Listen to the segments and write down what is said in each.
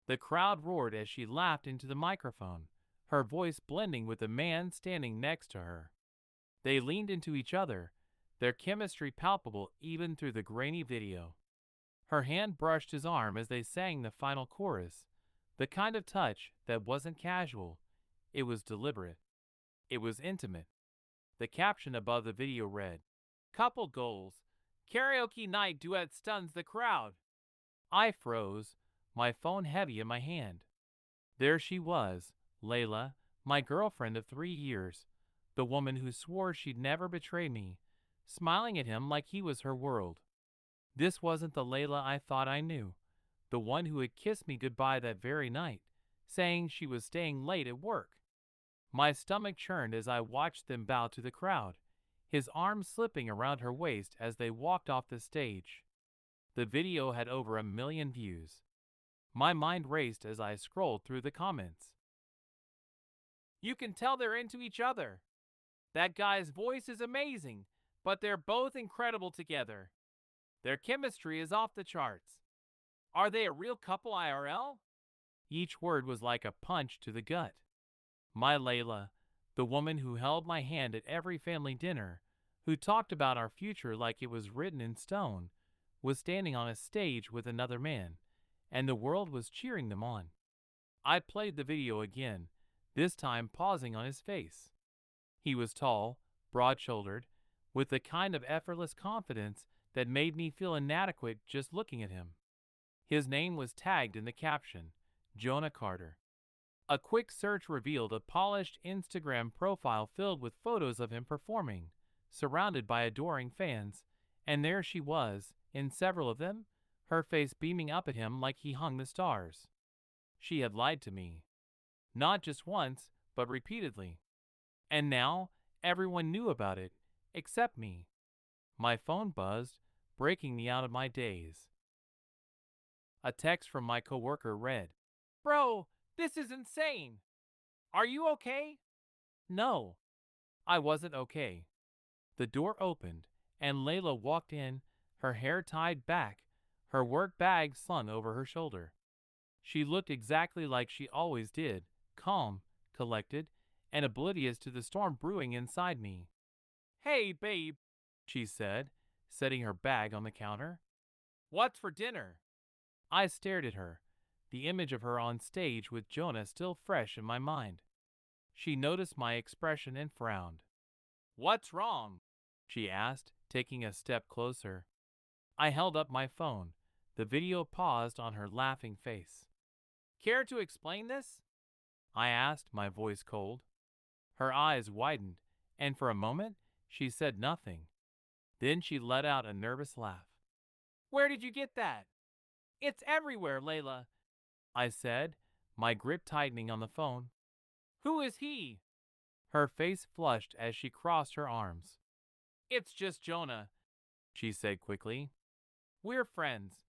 The crowd roared as she laughed into the microphone, her voice blending with the man standing next to her. They leaned into each other, their chemistry palpable even through the grainy video. Her hand brushed his arm as they sang the final chorus, the kind of touch that wasn't casual, it was deliberate. It was intimate. The caption above the video read, "Couple goals. Karaoke night duet stuns the crowd." I froze, my phone heavy in my hand. There she was, Layla, my girlfriend of 3 years, the woman who swore she'd never betray me, smiling at him like he was her world. This wasn't the Layla I thought I knew, the one who had kissed me goodbye that very night, saying she was staying late at work. My stomach churned as I watched them bow to the crowd, his arms slipping around her waist as they walked off the stage. The video had over 1 million views. My mind raced as I scrolled through the comments. "You can tell they're into each other. That guy's voice is amazing, but they're both incredible together. Their chemistry is off the charts. Are they a real couple IRL?" Each word was like a punch to the gut. My Layla, the woman who held my hand at every family dinner, who talked about our future like it was written in stone, was standing on a stage with another man, and the world was cheering them on. I played the video again, this time pausing on his face. He was tall, broad-shouldered, with the kind of effortless confidence that made me feel inadequate just looking at him. His name was tagged in the caption, Jonah Carter. A quick search revealed a polished Instagram profile filled with photos of him performing, surrounded by adoring fans, and there she was, in several of them, her face beaming up at him like he hung the stars. She had lied to me. Not just once, but repeatedly. And now, everyone knew about it, except me. My phone buzzed, breaking me out of my daze. A text from my coworker read, "Bro, this is insane. Are you okay?" No, I wasn't okay. The door opened, and Layla walked in, her hair tied back, her work bag slung over her shoulder. She looked exactly like she always did, calm, collected, and oblivious to the storm brewing inside me. "Hey, babe," she said, setting her bag on the counter. "What's for dinner?" I stared at her, the image of her on stage with Jonah still fresh in my mind. She noticed my expression and frowned. "What's wrong?" she asked, taking a step closer. I held up my phone. The video paused on her laughing face. "Care to explain this?" I asked, my voice cold. Her eyes widened, and for a moment, she said nothing. Then she let out a nervous laugh. "Where did you get that?" "It's everywhere, Layla," I said, my grip tightening on the phone. "Who is he?" Her face flushed as she crossed her arms. "It's just Jonah," she said quickly. "We're friends.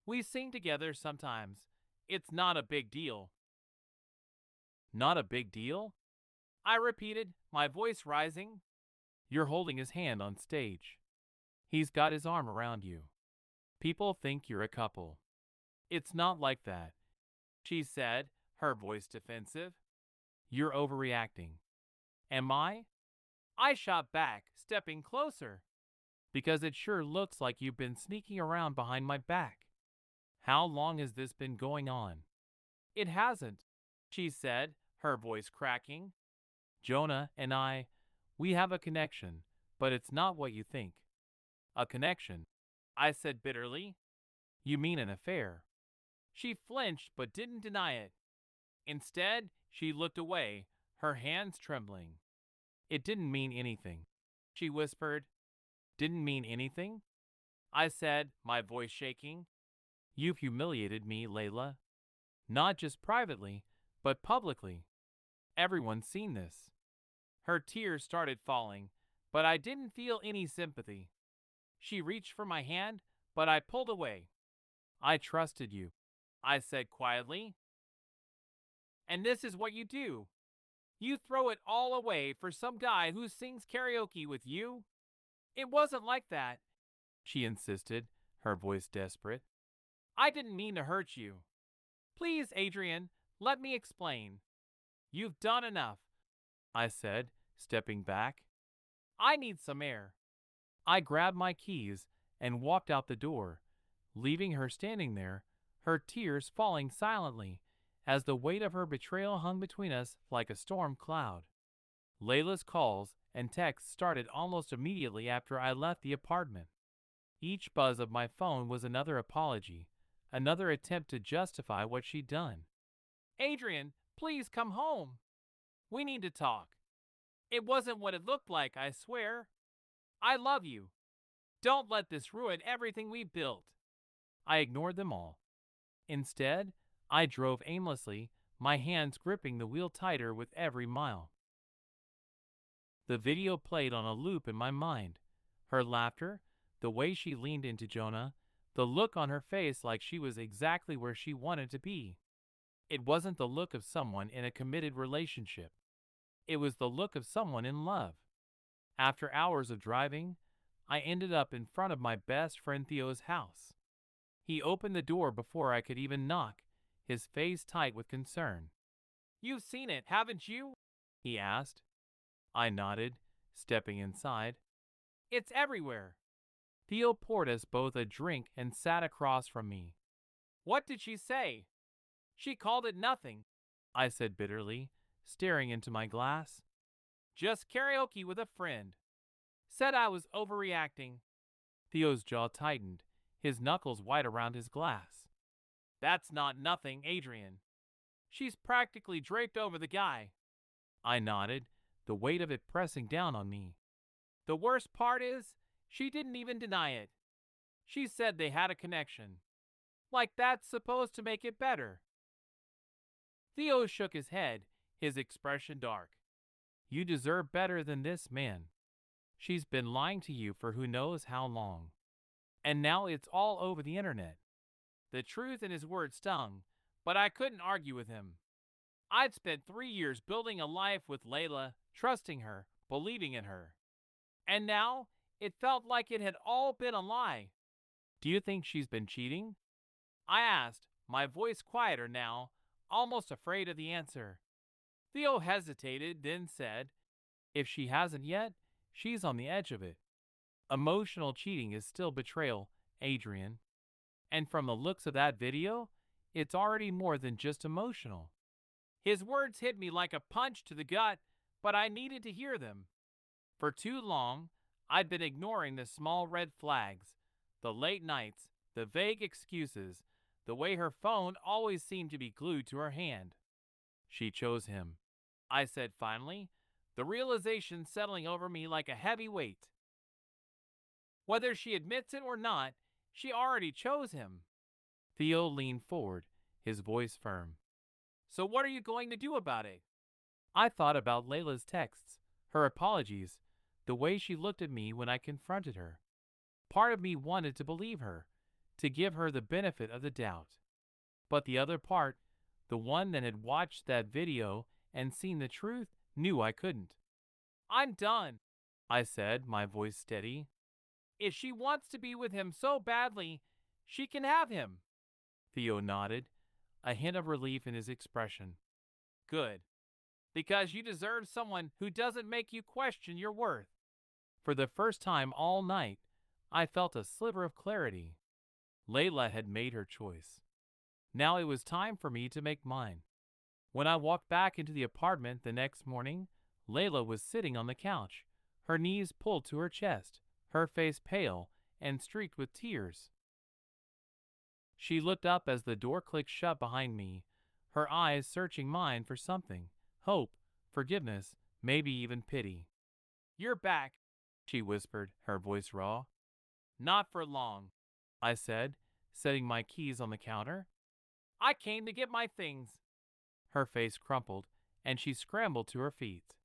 We sing together sometimes. It's not a big deal." "Not a big deal?" I repeated, my voice rising. "You're holding his hand on stage. He's got his arm around you. People think you're a couple." "It's not like that," she said, her voice defensive. "You're overreacting." "Am I?" I shot back, stepping closer. "Because it sure looks like you've been sneaking around behind my back." "How long has this been going on?" "It hasn't," she said, her voice cracking. "Jonah and we have a connection, but it's not what you think." "A connection?" I said bitterly. "You mean an affair?" She flinched but didn't deny it. Instead, she looked away, her hands trembling. "It didn't mean anything," she whispered. "Didn't mean anything?" I said, my voice shaking. "You've humiliated me, Layla. Not just privately, but publicly. Everyone's seen this." Her tears started falling, but I didn't feel any sympathy. She reached for my hand, but I pulled away. "I trusted you," I said quietly. "And this is what you do. You throw it all away for some guy who sings karaoke with you?" "It wasn't like that," she insisted, her voice desperate. I didn't mean to hurt you. Please, Adrian, let me explain. You've done enough, I said, stepping back. I need some air. I grabbed my keys and walked out the door, leaving her standing there, her tears falling silently as the weight of her betrayal hung between us like a storm cloud. Layla's calls and texts started almost immediately after I left the apartment. Each buzz of my phone was another apology, another attempt to justify what she'd done. Adrian, please come home. We need to talk. It wasn't what it looked like, I swear. I love you. Don't let this ruin everything we built. I ignored them all. Instead, I drove aimlessly, my hands gripping the wheel tighter with every mile. The video played on a loop in my mind. Her laughter, the way she leaned into Jonah, the look on her face like she was exactly where she wanted to be. It wasn't the look of someone in a committed relationship. It was the look of someone in love. After hours of driving, I ended up in front of my best friend Theo's house. He opened the door before I could even knock, his face tight with concern. You've seen it, haven't you? He asked. I nodded, stepping inside. It's everywhere. Theo poured us both a drink and sat across from me. What did she say? She called it nothing, I said bitterly, staring into my glass. Just karaoke with a friend. Said I was overreacting. Theo's jaw tightened, his knuckles white around his glass. That's not nothing, Adrian. She's practically draped over the guy. I nodded, the weight of it pressing down on me. The worst part is, she didn't even deny it. She said they had a connection. Like that's supposed to make it better. Theo shook his head, his expression dark. You deserve better than this, man. She's been lying to you for who knows how long. And now it's all over the internet. The truth in his words stung, but I couldn't argue with him. I'd spent 3 years building a life with Layla, trusting her, believing in her. And now, it felt like it had all been a lie. Do you think she's been cheating? I asked, my voice quieter now, almost afraid of the answer. Theo hesitated, then said, if she hasn't yet, she's on the edge of it. Emotional cheating is still betrayal, Adrian. And from the looks of that video, it's already more than just emotional. His words hit me like a punch to the gut, but I needed to hear them. For too long, I'd been ignoring the small red flags, the late nights, the vague excuses, the way her phone always seemed to be glued to her hand. She chose him, I said finally, the realization settling over me like a heavy weight. Whether she admits it or not, she already chose him. Theo leaned forward, his voice firm. So what are you going to do about it? I thought about Layla's texts, her apologies, the way she looked at me when I confronted her. Part of me wanted to believe her, to give her the benefit of the doubt. But the other part, the one that had watched that video and seen the truth, knew I couldn't. I'm done, I said, my voice steady. If she wants to be with him so badly, she can have him. Theo nodded, a hint of relief in his expression. Good. Because you deserve someone who doesn't make you question your worth. For the first time all night, I felt a sliver of clarity. Layla had made her choice. Now it was time for me to make mine. When I walked back into the apartment the next morning, Layla was sitting on the couch, her knees pulled to her chest, her face pale and streaked with tears. She looked up as the door clicked shut behind me, her eyes searching mine for something, hope, forgiveness, maybe even pity. You're back, she whispered, her voice raw. Not for long, I said, setting my keys on the counter. I came to get my things. Her face crumpled, and she scrambled to her feet.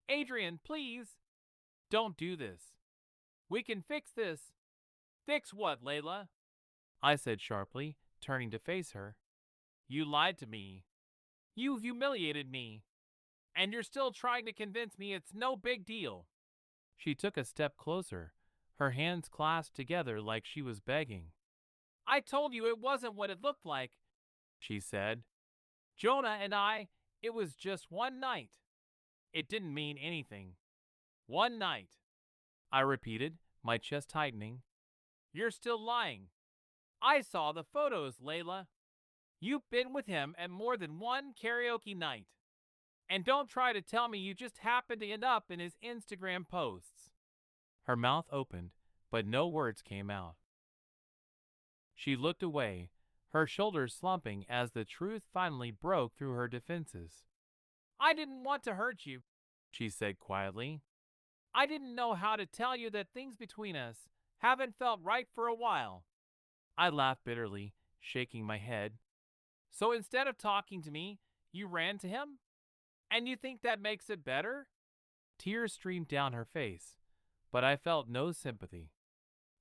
Adrian, please. Don't do this. We can fix this. Fix what, Layla? I said sharply, turning to face her. You lied to me. You humiliated me. And you're still trying to convince me it's no big deal. She took a step closer, her hands clasped together like she was begging. I told you it wasn't what it looked like, she said. Jonah and I, it was just one night. It didn't mean anything. One night, I repeated, my chest tightening. You're still lying. I saw the photos, Layla. You've been with him at more than one karaoke night. And don't try to tell me you just happened to end up in his Instagram posts. Her mouth opened, but no words came out. She looked away, her shoulders slumping as the truth finally broke through her defenses. I didn't want to hurt you, she said quietly. I didn't know how to tell you that things between us haven't felt right for a while. I laughed bitterly, shaking my head. So instead of talking to me, you ran to him? And you think that makes it better? Tears streamed down her face, but I felt no sympathy.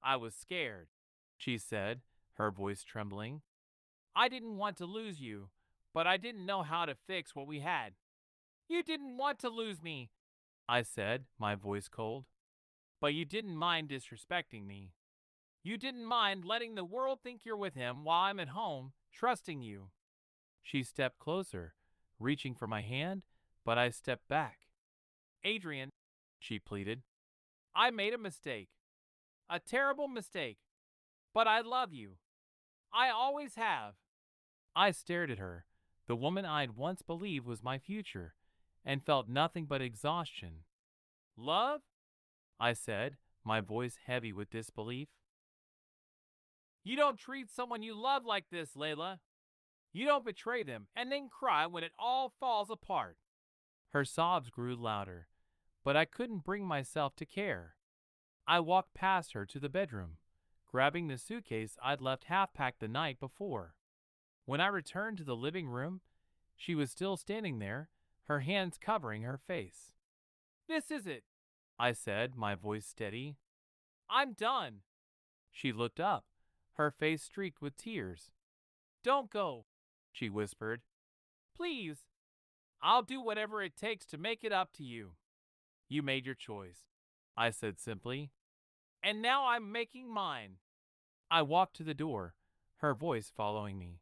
I was scared, she said, her voice trembling. I didn't want to lose you, but I didn't know how to fix what we had. You didn't want to lose me, I said, my voice cold. But you didn't mind disrespecting me. You didn't mind letting the world think you're with him while I'm at home, trusting you. She stepped closer, reaching for my hand, but I stepped back. Adrian, she pleaded, I made a mistake. A terrible mistake. But I love you. I always have. I stared at her, the woman I'd once believed was my future, and felt nothing but exhaustion. Love? I said, my voice heavy with disbelief. You don't treat someone you love like this, Layla. You don't betray them and then cry when it all falls apart. Her sobs grew louder, but I couldn't bring myself to care. I walked past her to the bedroom, grabbing the suitcase I'd left half-packed the night before. When I returned to the living room, she was still standing there, her hands covering her face. This is it, I said, my voice steady. I'm done. She looked up, her face streaked with tears. Don't go, she whispered. Please. I'll do whatever it takes to make it up to you. You made your choice, I said simply. And now I'm making mine. I walked to the door, her voice following me.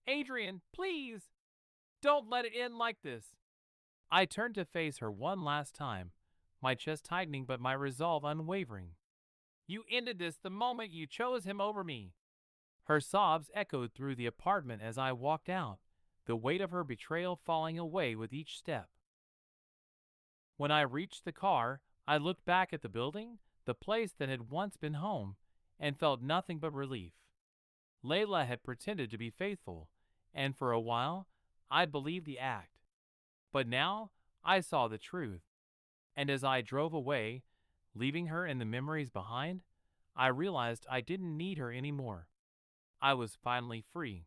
Adrian, please. Don't let it end like this. I turned to face her one last time, my chest tightening but my resolve unwavering. You ended this the moment you chose him over me. Her sobs echoed through the apartment as I walked out, the weight of her betrayal falling away with each step. When I reached the car, I looked back at the building, the place that had once been home, and felt nothing but relief. Layla had pretended to be faithful, and for a while, I'd believed the act. But now, I saw the truth. And as I drove away, leaving her and the memories behind, I realized I didn't need her anymore. I was finally free.